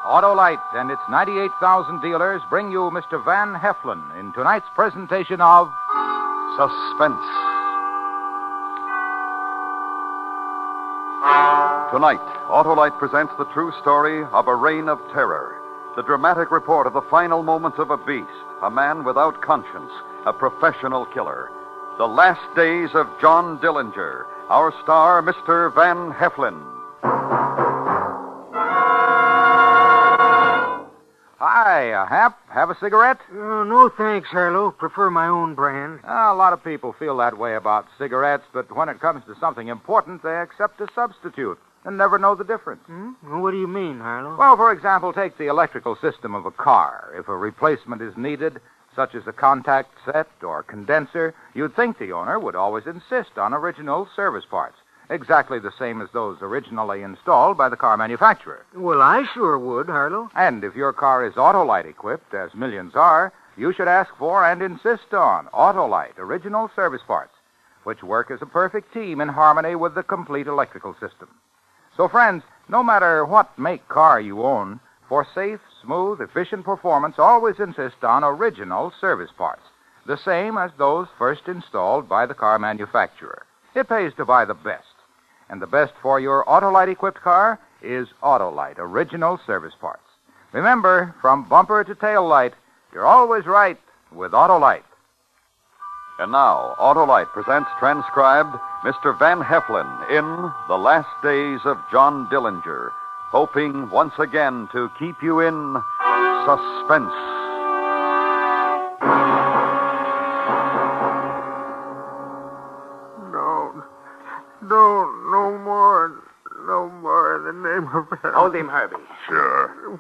Autolite and its 98,000 dealers bring you Mr. Van Heflin in tonight's presentation of Suspense. Tonight, Autolite presents the true story of a reign of terror. The dramatic report of the final moments of a beast, a man without conscience, a professional killer. The last days of John Dillinger. Our star, Mr. Van Heflin. Hi, Hap. Have a cigarette? No, thanks, Harlow. Prefer my own brand. A lot of people feel that way about cigarettes, but when it comes to something important, they accept a substitute and never know the difference. Well, what do you mean, Harlow? Well, for example, take the electrical system of a car. If a replacement is needed, such as a contact set or condenser, you'd think the owner would always insist on original service parts, exactly the same as those originally installed by the car manufacturer. Well, I sure would, Harlow. And if your car is Autolite equipped, as millions are, you should ask for and insist on Autolite original service parts, which work as a perfect team in harmony with the complete electrical system. So, friends, no matter what make car you own, for safe, smooth, efficient performance, always insist on original service parts, the same as those first installed by the car manufacturer. It pays to buy the best. And the best for your Autolite-equipped car is Autolite original service parts. Remember, from bumper to tail light, you're always right with Autolite. And now, Autolite presents transcribed Mr. Van Heflin in The Last Days of John Dillinger, hoping once again to keep you in suspense. No more in the name of heaven. Hold him, Herbie. Sure.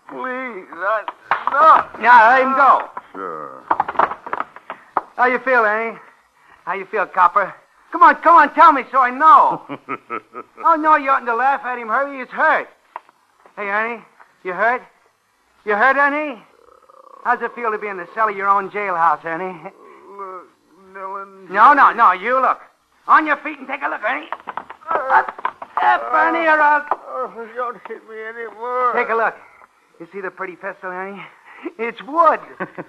Please. No. Yeah, let him go. Sure. How you feel, Ernie? How you feel, Copper? Come on, tell me so I know. Oh, no, you oughtn't to laugh at him, Herbie. He's hurt. Hey, Ernie, you hurt? You hurt, Ernie? How's it feel to be in the cell of your own jailhouse, Ernie? Look, Dylan. No, you look. On your feet and take a look, Ernie. Ernie, or I'll... Oh, don't hit me anymore. Take a look. You see the pretty pistol, Ernie? It's wood.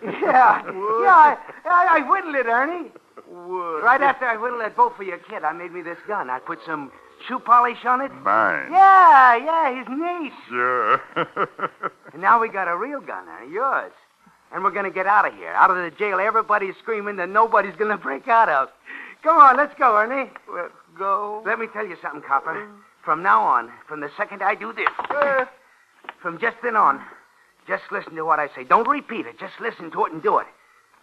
Yeah. Wood? Yeah, I whittled it, Ernie. Wood. Right after I whittled that boat for your kid, I made me this gun. I put some shoe polish on it. Mine. Yeah, his niece. Sure. And now we got a real gun, Ernie, yours. And we're going to get out of here. Out of the jail everybody's screaming that nobody's going to break out of. Come on, let's go, Ernie. Let's go. Let me tell you something, Copper. From now on, from the second I do this, from just then on, just listen to what I say. Don't repeat it. Just listen to it and do it.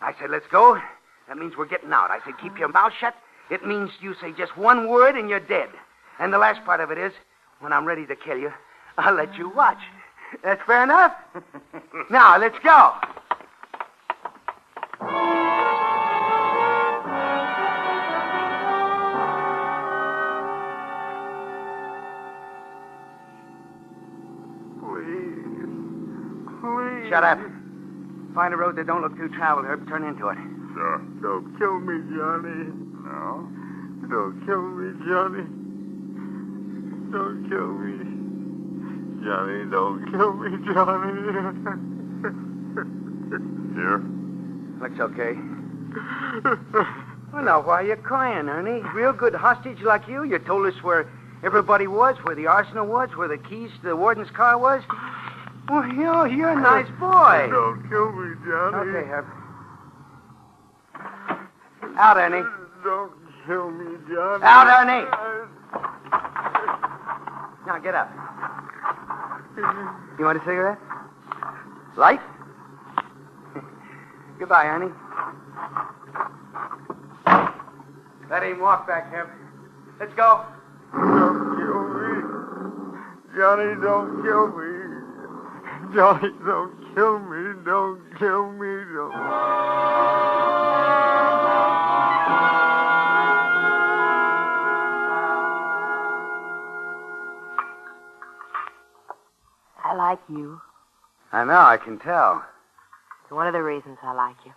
I said, let's go. That means we're getting out. I said, keep your mouth shut. It means you say just one word and you're dead. And the last part of it is, when I'm ready to kill you, I'll let you watch. That's fair enough? Now, let's go. Please. Shut up. Find a road that don't look too traveled, Herb. Turn into it. Sure. Don't kill me, Johnny. No? Don't kill me, Johnny. Don't kill me. Johnny, don't kill me, Johnny. Here? Looks okay. Well, now, why are you crying, Ernie? Real good hostage like you. You told us where everybody was, where the arsenal was, where the keys to the warden's car was. Well, you're a nice boy. Don't kill me, Johnny. Okay, Herb. Out, Ernie. Don't kill me, Johnny. Out, Ernie. Now, get up. You want a cigarette? Light? Goodbye, Ernie. Let him walk back, Herb. Let's go. Don't kill me. Johnny, don't kill me. Johnny, don't kill me. Don't kill me. Don't. I like you. I know, I can tell. It's one of the reasons I like you.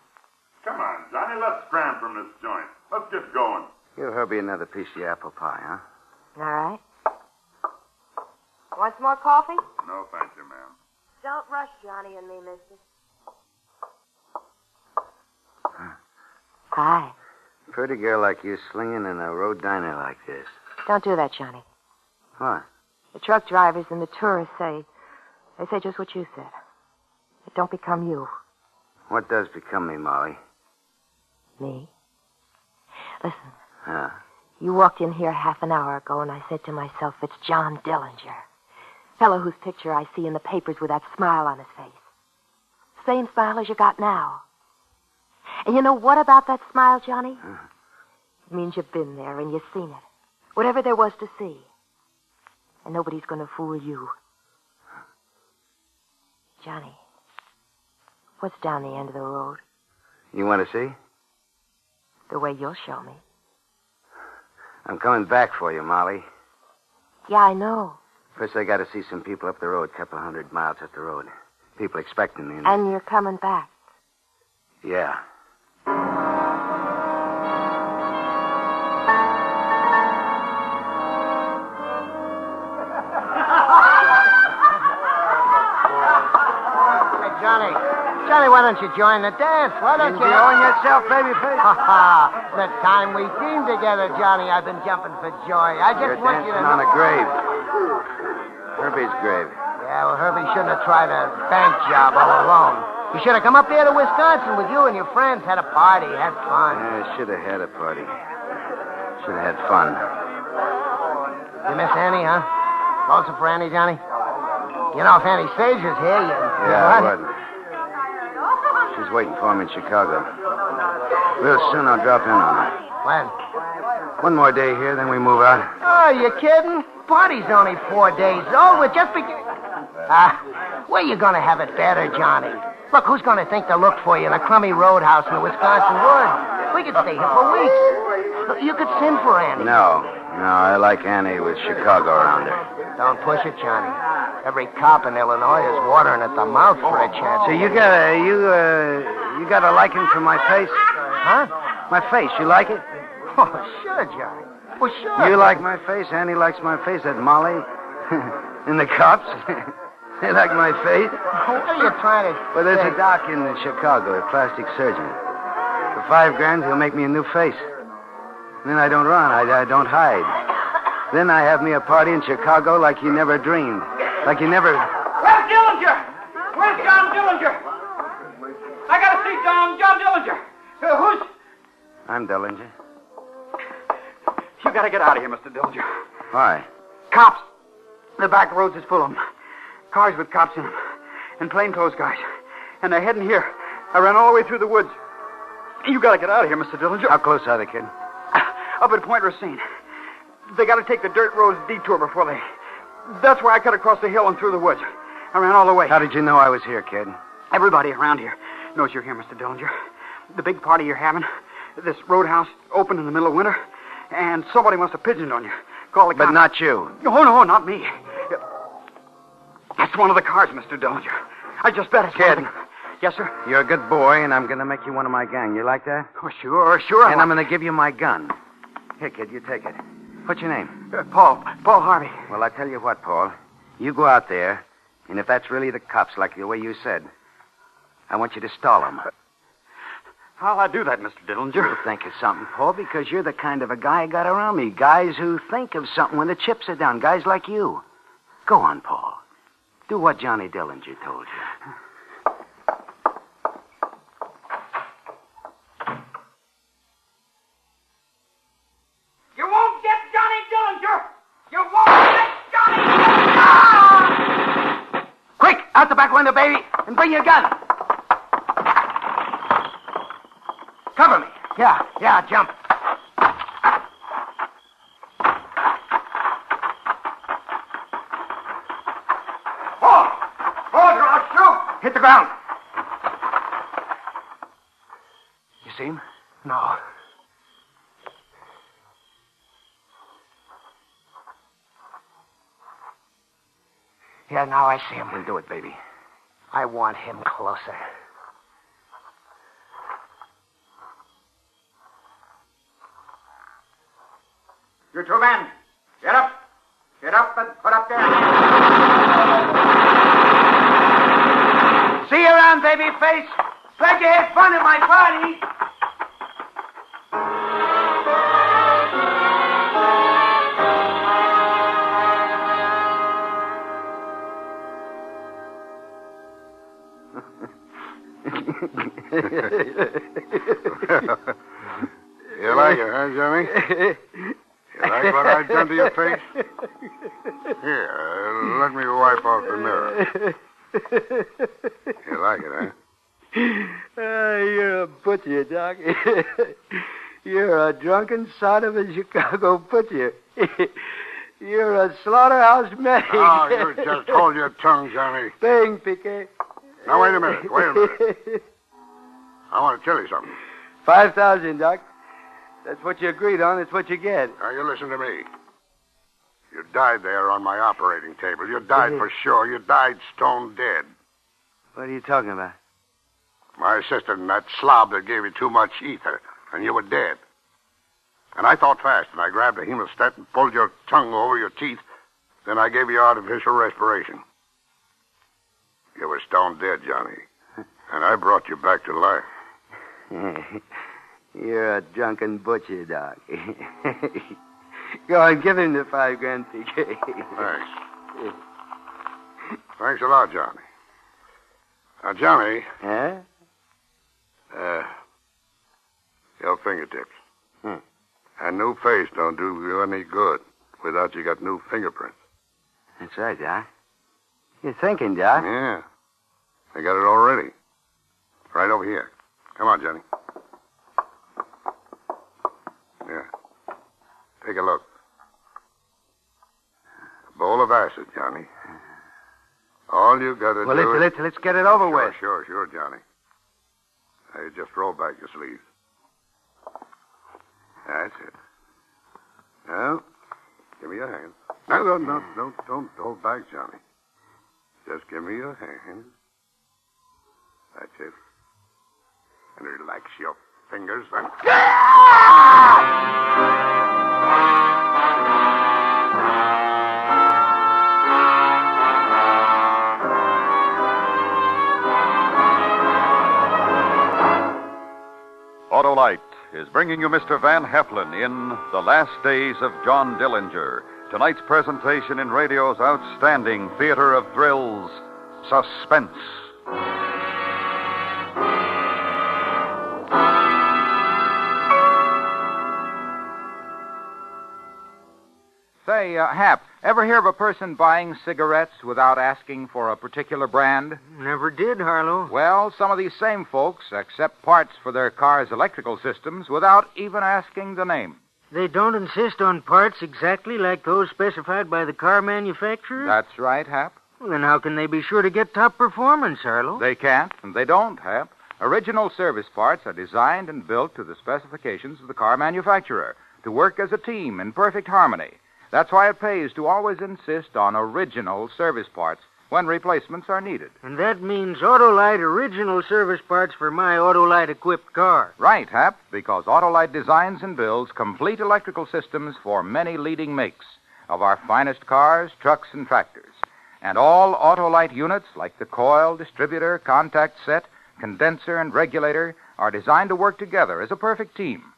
Come on, Johnny, let's scram from this joint. Let's get going. Give Herbie another piece of the apple pie, huh? All right. Want some more coffee? No, thank you, ma'am. Don't rush Johnny and me, mister. Hi. Pretty girl like you slinging in a road diner like this. Don't do that, Johnny. What? The truck drivers and the tourists say just what you said. It don't become you. What does become me, Molly? Me? Listen, Huh? you walked in here half an hour ago, and I said to myself, it's John Dillinger. Fellow whose picture I see in the papers with that smile on his face. Same smile as you got now. And you know what about that smile, Johnny? It means you've been there and you've seen it. Whatever there was to see. And nobody's going to fool you. Johnny, what's down the end of the road? You want to see? The way you'll show me. I'm coming back for you, Molly. Yeah, I know. First, I got to see some people up the road, a couple 100 miles up the road. People expecting me. And you're coming back. Yeah. Johnny, why don't you join the dance? Why don't you... Enjoying yourself, babyface? Ha ha! The time we teamed together, Johnny, I've been jumping for joy. I just You're want you to... dancing on a grave. Herbie's grave. Yeah, well, Herbie shouldn't have tried a bank job all alone. You should have come up here to Wisconsin with you and your friends, had a party, had fun. Yeah, should have had a party. Should have had fun. You miss Annie, huh? Lonesome for Annie, Johnny? You know, if Annie Sager's here, you... Yeah, I would. She's waiting for me in Chicago. Real soon I'll drop in on her. When? One more day here, then we move out. Oh, you kidding? Party's only 4 days old. We're just beginning. Where you gonna have it better, Johnny? Look, who's gonna think to look for you in a crummy roadhouse in the Wisconsin woods? We could stay here for weeks. Look, you could send for Annie. No, I like Annie with Chicago around her. Don't push it, Johnny. Every cop in Illinois is watering at the mouth for a chance. So you got a liking for my face? Huh? My face, you like it? Oh, sure, Johnny. Well, sure. You like my face, Annie likes my face, that Molly. And the cops, they like my face. What are you trying to Well, there's say? a doc in Chicago, a plastic surgeon. For $5,000, he'll make me a new face. And then I don't run, I don't hide. Then I have me a party in Chicago like you never dreamed. Like you never... Where's Dillinger? Where's John Dillinger? I gotta see John Dillinger. Who's... I'm Dillinger. You gotta get out of here, Mr. Dillinger. Why? Cops. The back roads is full of them. Cars with cops in them. And plainclothes guys. And they're heading here. I ran all the way through the woods. You gotta get out of here, Mr. Dillinger. How close are they, kid? Up at Point Racine. They gotta take the dirt roads detour before they... That's why I cut across the hill and through the woods. I ran all the way. How did you know I was here, kid? Everybody around here knows you're here, Mr. Dillinger. The big party you're having, this roadhouse open in the middle of winter, and somebody must have pigeoned on you. Call the cops. But not you. No, not me. That's one of the cars, Mr. Dillinger. I just bet it's Kid. one of them. Yes, sir? You're a good boy, and I'm going to make you one of my gang. You like that? Oh, sure. And I'm going to give you my gun. Here, kid, you take it. What's your name? Paul Harvey. Well, I tell you what, Paul. You go out there, and if that's really the cops, like the way you said, I want you to stall them. How'll I do that, Mr. Dillinger? You think of something, Paul, because you're the kind of a guy I got around me. Guys who think of something when the chips are down. Guys like you. Go on, Paul. Do what Johnny Dillinger told you. You won't get Johnny Dillinger! You won't get Johnny Dillinger! Quick, out the back window, baby, and bring your gun. Cover me. Yeah, jump. Hold, or I'll shoot! Hit the ground. You see him? No. Yeah, now I see him. Then do it, baby. I want him closer. You two men, get up. Get up and put up there. See you around, baby face. Glad you had fun at my party. You like it, huh, Johnny? You like what I've done to your face? Here, let me wipe off the mirror. You like it, huh? You're a butcher, Doc. You're a drunken son of a Chicago butcher. You're a slaughterhouse medic. Oh, you just hold your tongue, Johnny. Bang, Piquet. Now, wait a minute. I want to tell you something. 5,000, Doc. That's what you agreed on. That's what you get. Now, you listen to me. You died there on my operating table. You died for sure. You died stone dead. What are you talking about? My assistant and that slob that gave you too much ether, and you were dead. And I thought fast, and I grabbed a hemostat and pulled your tongue over your teeth. Then I gave you artificial respiration. You were stone dead, Johnny. And I brought you back to life. You're a drunken butcher, Doc. Go on, give him the $5,000, PK. Thanks. Thanks a lot, Johnny. Now, Johnny. Huh? Your fingertips. A new face don't do you any good without you got new fingerprints. That's right, Doc. You're thinking, Doc. Yeah. I got it already. Right over here. Come on, Johnny. Here. Take a look. A bowl of acid, Johnny. All you got to do is... Let's get it over with. Sure, Johnny. Now, you just roll back your sleeves. That's it. Now, give me your hand. No, don't hold back, Johnny. Just give me your hand. That's it. And relax your fingers and... Autolite is bringing you Mr. Van Heflin in The Last Days of John Dillinger. Tonight's presentation in radio's outstanding theater of thrills, Suspense. Say, Hap, ever hear of a person buying cigarettes without asking for a particular brand? Never did, Harlow. Well, some of these same folks accept parts for their car's electrical systems without even asking the name. They don't insist on parts exactly like those specified by the car manufacturer? That's right, Hap. Well, then how can they be sure to get top performance, Harlow? They can't, and they don't, Hap. Original service parts are designed and built to the specifications of the car manufacturer to work as a team in perfect harmony. That's why it pays to always insist on original service parts when replacements are needed. And that means Autolite original service parts for my Autolite-equipped car. Right, Hap, because Autolite designs and builds complete electrical systems for many leading makes of our finest cars, trucks, and tractors. And all Autolite units, like the coil, distributor, contact set, condenser, and regulator, are designed to work together as a perfect team.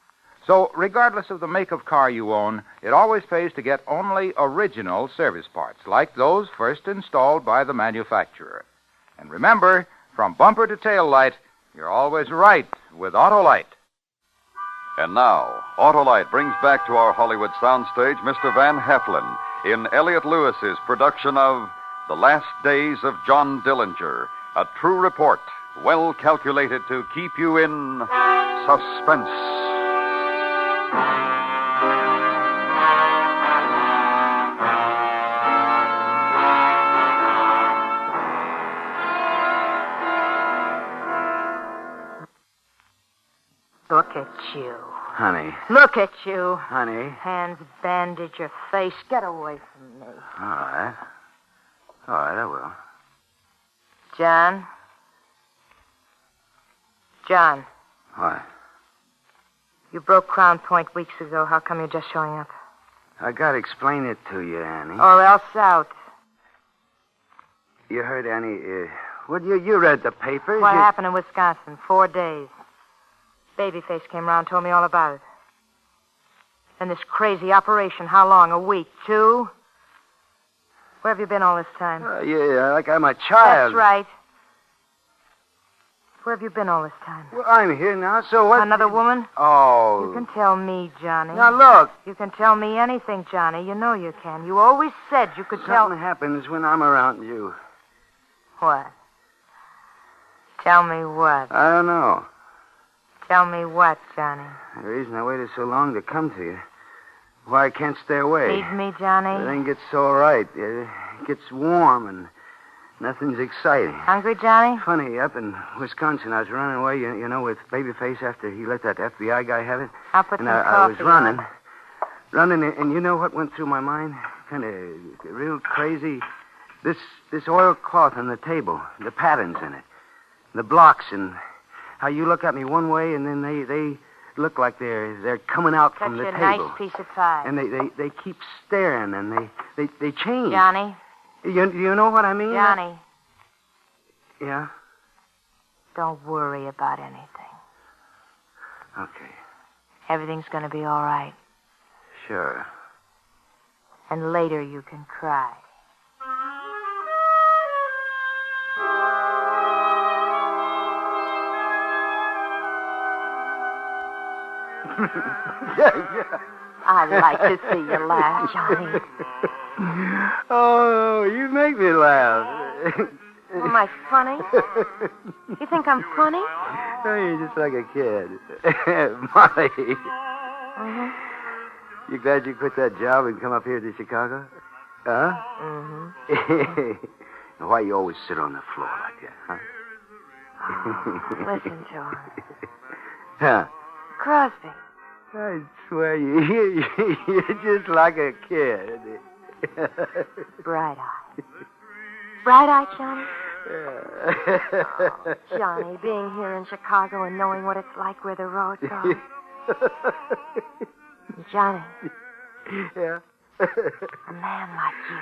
So, regardless of the make of car you own, it always pays to get only original service parts, like those first installed by the manufacturer. And remember, from bumper to tail light, you're always right with Autolite. And now, Autolite brings back to our Hollywood soundstage Mr. Van Heflin in Elliot Lewis's production of The Last Days of John Dillinger, a true report, well calculated to keep you in suspense. Look at you. Honey. Look at you. Honey. Hands bandage your face. Get away from me. All right. All right, I will. John? John, What? you broke Crown Point weeks ago. How come you're just showing up? I gotta explain it to you, Annie. Or else out. You heard, Annie, you read the papers. What happened in Wisconsin? 4 days. Babyface came around, told me all about it. And this crazy operation, how long? A week? 2? Where have you been all this time? Yeah, like I'm a child. That's right. Where have you been all this time? Well, I'm here now, so what? Another woman? Oh. You can tell me, Johnny. Now, look. You can tell me anything, Johnny. You know you can. You always said you could tell... Something happens when I'm around you. What? Tell me what? I don't know. Tell me what, Johnny? The reason I waited so long to come to you. Why I can't stay away. Feed me, Johnny? Everything gets so right. It gets warm and nothing's exciting. Hungry, Johnny? Funny, up in Wisconsin, I was running away, you know, with Babyface after he let that FBI guy have it. I'll put and some I coffee was running. on. Running, and you know what went through my mind? Kind of real crazy. This oilcloth on the table, the patterns in it, the blocks, and how you look at me one way, and then they look like they're coming out from the Such a table. nice piece of pie. And they keep staring, and they change. Johnny? You know what I mean? Johnny, Yeah? don't worry about anything. Okay. Everything's going to be all right. Sure. And later you can cry. I like to see you laugh, Johnny. Oh, you make me laugh. Am I funny? You think I'm funny? Oh, you're just like a kid. Molly. Mm-hmm. You glad you quit that job and come up here to Chicago? Huh? Mm-hmm. Why you always sit on the floor like that, huh? Listen to him. Huh? Crosby. I swear you're just like a kid. Bright-eyed. Bright-eyed, Johnny? Yeah. Johnny, being here in Chicago and knowing what it's like where the road goes. Johnny. Yeah. A man like you.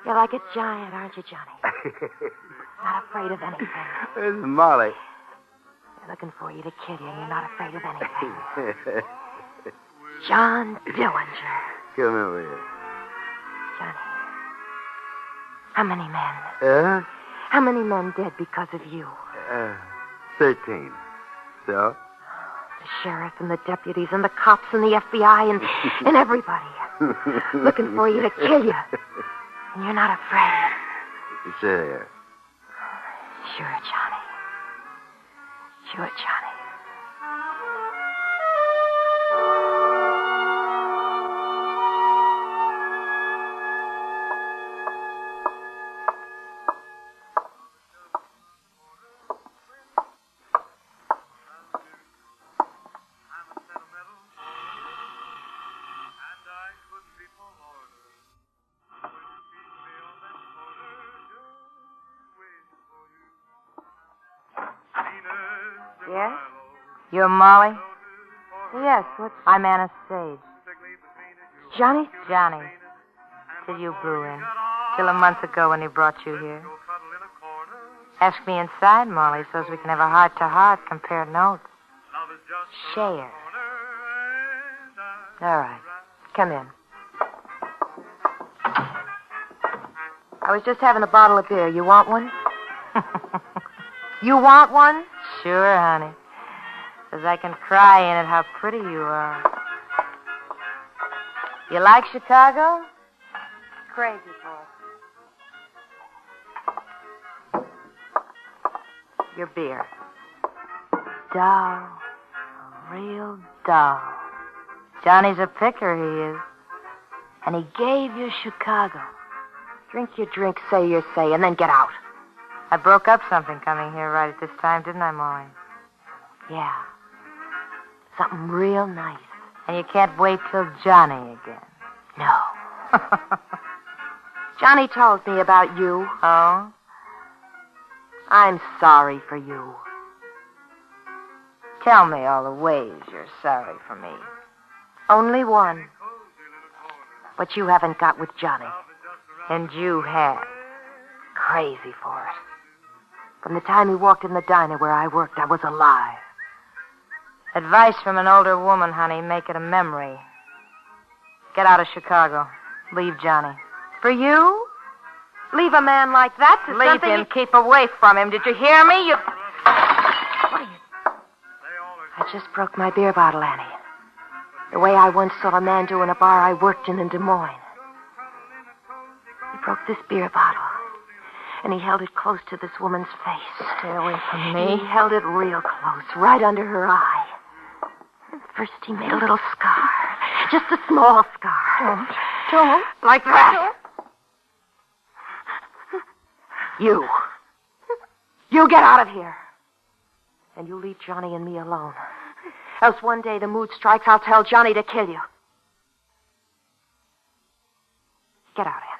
You're like a giant, aren't you, Johnny? Not afraid of anything. This is Molly. They're looking for you to kill you, and you're not afraid of anything. John Dillinger. Come over here. Johnny. How many men? How many men dead because of you? 13. So? The sheriff and the deputies and the cops and the FBI and everybody. Looking for you to kill you. And you're not afraid. Sit here. Sure, Johnny. Sure, Johnny. Yes? You're Molly? Yes, I'm Anna Sage. Johnny? Johnny. Till you blew in. Till a month ago when he brought you here. Ask me inside, Molly, so we can have a heart-to-heart, compare notes. Share. All right. Come in. I was just having a bottle of beer. You want one? You want one? Sure, honey. 'Cause I can cry in it how pretty you are. You like Chicago? Crazy for it. Your beer. Dull. A real dull. Johnny's a picker, he is. And he gave you Chicago. Drink your drink, say your say, and then get out. I broke up something coming here right at this time, didn't I, Molly? Yeah. Something real nice. And you can't wait till Johnny again. No. Johnny told me about you. Oh? I'm sorry for you. Tell me all the ways you're sorry for me. Only one. what you haven't got with Johnny. And you have. Crazy for it. From the time he walked in the diner where I worked, I was alive. Advice from an older woman, honey. Make it a memory. Get out of Chicago. Leave Johnny. For you? Leave a man like that to Leave something... him. Keep away from him. Did you hear me? You... What are you... I just broke my beer bottle, Annie. The way I once saw a man do in a bar I worked in Des Moines. He broke this beer bottle, and he held it close to this woman's face. Stay away from me. He held it real close, right under her eye. First he made a little scar. Just a small scar. Don't. Like that. You get out of here. And you leave Johnny and me alone. Else one day the mood strikes, I'll tell Johnny to kill you. Get out, Annie.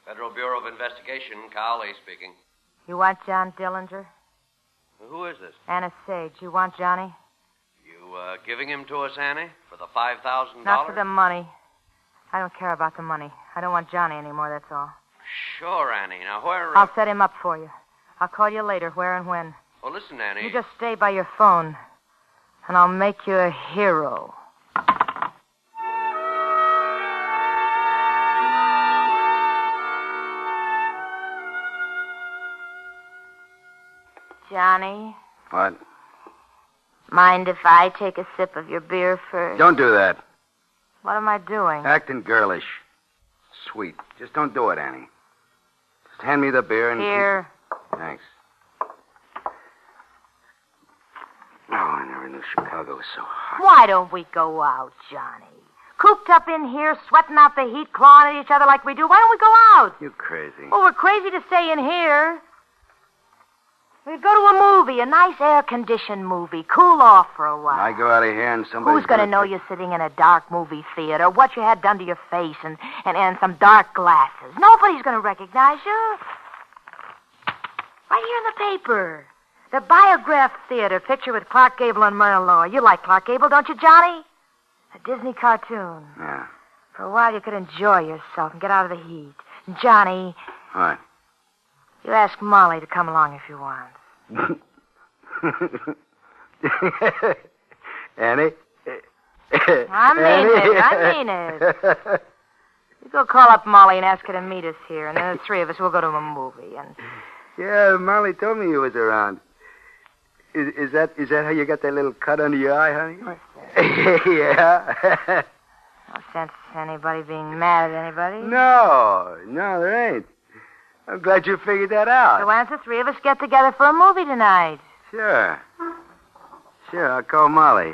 Federal Bureau of Investigation, Cowley speaking. You want John Dillinger? Who is this? Anna Sage. You want Johnny? You giving him to us, Annie, for the $5,000? Not for the money. I don't care about the money. I don't want Johnny anymore, that's all. Sure, Annie. Now, where... I'll set him up for you. I'll call you later, where and when. Well, listen, Annie. You just stay by your phone, and I'll make you a hero. Johnny? What? Mind if I take a sip of your beer first? Don't do that. What am I doing? Acting girlish. Sweet. Just don't do it, Annie. Just hand me the beer and... Here. Thanks. Oh, I never knew Chicago was so hot. Why don't we go out, Johnny? Cooped up in here, sweating out the heat, clawing at each other like we do. Why don't we go out? You crazy. Well, we're crazy to stay in here. We'd go to a movie, a nice air-conditioned movie. Cool off for a while. I go out of here and somebody's Who's going to know you're sitting in a dark movie theater, what you had done to your face, and some dark glasses? Nobody's going to recognize you. Right here in the paper. The Biograph Theater, picture with Clark Gable and Myrna Loy. You like Clark Gable, don't you, Johnny? A Disney cartoon. Yeah. For a while, you could enjoy yourself and get out of the heat. And Johnny... What? You ask Molly to come along if you want. Annie? I mean it. You go call up Molly and ask her to meet us here, and then the three of us will go to a movie. And Yeah, Molly told me you was around. Is that how you got that little cut under your eye, honey? What's that? Yeah. No sense anybody being mad at anybody. No, there ain't. I'm glad you figured that out. So why don't the three of us get together for a movie tonight? Sure, I'll call Molly.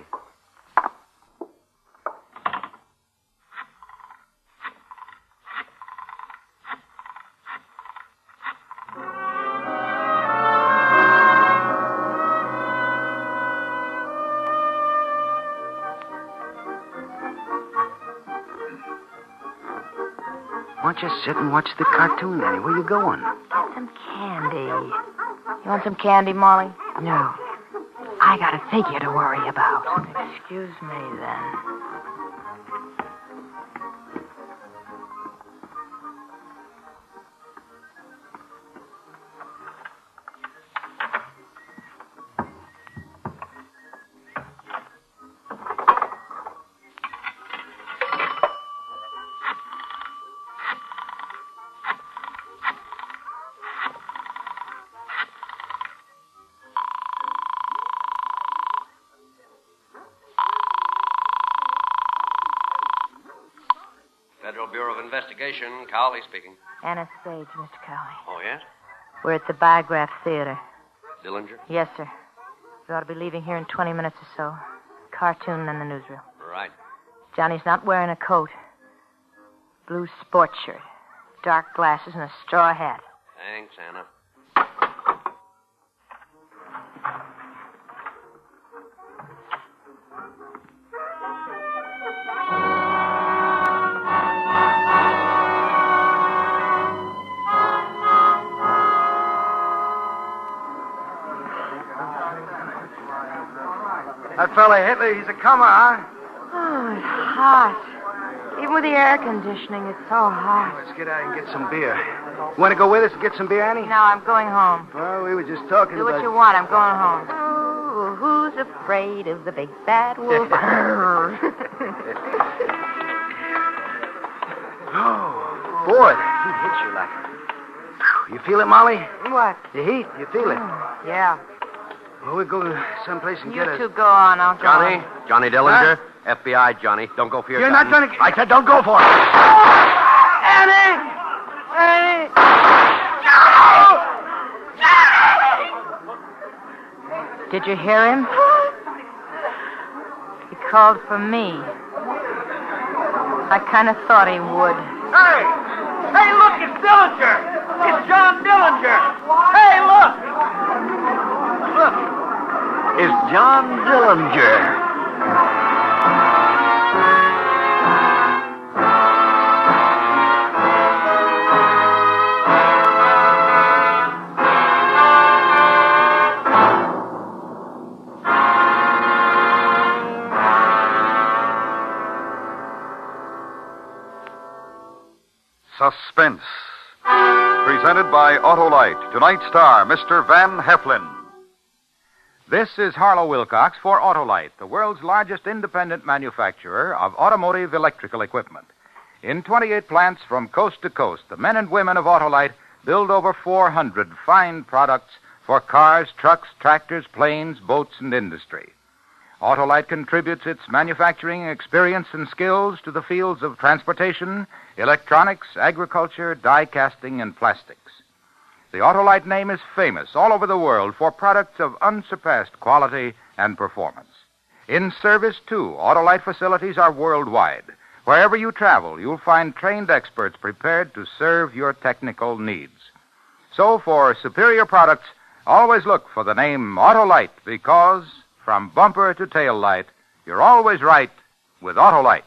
Why don't you sit and watch the cartoon, Annie? Where you going? Get some candy. You want some candy, Molly? No. I got a figure to worry about. Excuse me, then. Federal Bureau of Investigation, Cowley speaking. Anna Sage, Mr. Cowley. Oh, yes? We're at the Biograph Theater. Dillinger? Yes, sir. We ought to be leaving here in 20 minutes or so. Cartoon in the newsreel. Right. Johnny's not wearing a coat. Blue sports shirt, dark glasses, and a straw hat. Thanks, Anna. That fella Hitler, he's a comer, huh? Oh, it's hot. Even with the air conditioning, it's so hot. Let's get out and get some beer. You want to go with us and get some beer, Annie? No, I'm going home. Well, we were just talking Do about... what you want. I'm going home. Oh, who's afraid of the big bad wolf? Oh, boy, that heat hits you like... You feel it, Molly? What? The heat, you feel it? Yeah. Well, we'll go someplace and You get two go on. I'll go Johnny? on. Johnny Dillinger? FBI, Johnny. Don't go for your You're gun. not going to... I said don't go for it. Annie! Annie! Did you hear him? He called for me. I kind of thought he would. Hey! Hey, look, it's Dillinger! It's John Dillinger! Hey, look! Look! It's John Dillinger. Suspense. Presented by Autolite. Tonight's star, Mr. Van Heflin. This is Harlow Wilcox for Autolite, the world's largest independent manufacturer of automotive electrical equipment. In 28 plants from coast to coast, the men and women of Autolite build over 400 fine products for cars, trucks, tractors, planes, boats, and industry. Autolite contributes its manufacturing experience and skills to the fields of transportation, electronics, agriculture, die casting, and plastics. The Autolite name is famous all over the world for products of unsurpassed quality and performance. In service, too, Autolite facilities are worldwide. Wherever you travel, you'll find trained experts prepared to serve your technical needs. So, for superior products, always look for the name Autolite, because from bumper to tail light, you're always right with Autolite.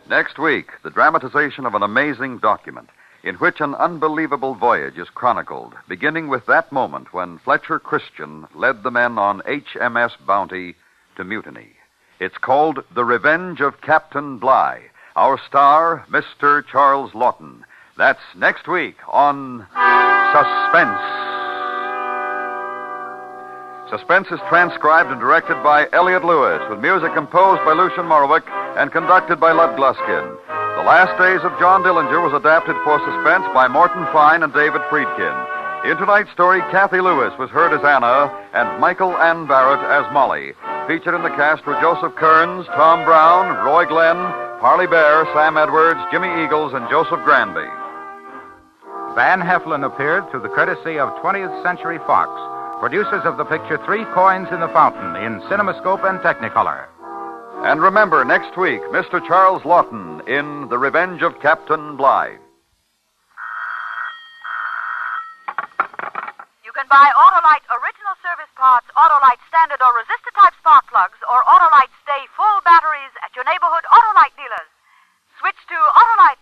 Next week, the dramatization of an amazing document in which an unbelievable voyage is chronicled, beginning with that moment when Fletcher Christian led the men on HMS Bounty to mutiny. It's called The Revenge of Captain Bligh. Our star, Mr. Charles Lawton. That's next week on Suspense. Suspense is transcribed and directed by Elliot Lewis, with music composed by Lucien Morawick and conducted by Lud Gluskin. The Last Days of John Dillinger was adapted for Suspense by Morton Fine and David Friedkin. In tonight's story, Kathy Lewis was heard as Anna and Michael Ann Barrett as Molly. Featured in the cast were Joseph Kearns, Tom Brown, Roy Glenn, Parley Bear, Sam Edwards, Jimmy Eagles, and Joseph Granby. Van Heflin appeared through the courtesy of 20th Century Fox, producers of the picture Three Coins in the Fountain in CinemaScope and Technicolor. And remember, next week, Mr. Charles Lawton in The Revenge of Captain Bligh. You can buy Autolite original service parts, Autolite standard or resistor type spark plugs, or Autolite stay full batteries at your neighborhood Autolite dealers. Switch to Autolite.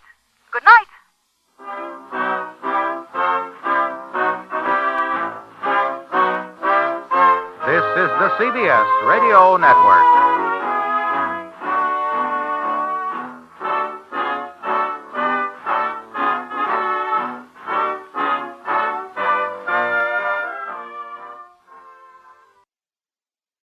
Good night. This is the CBS Radio Network.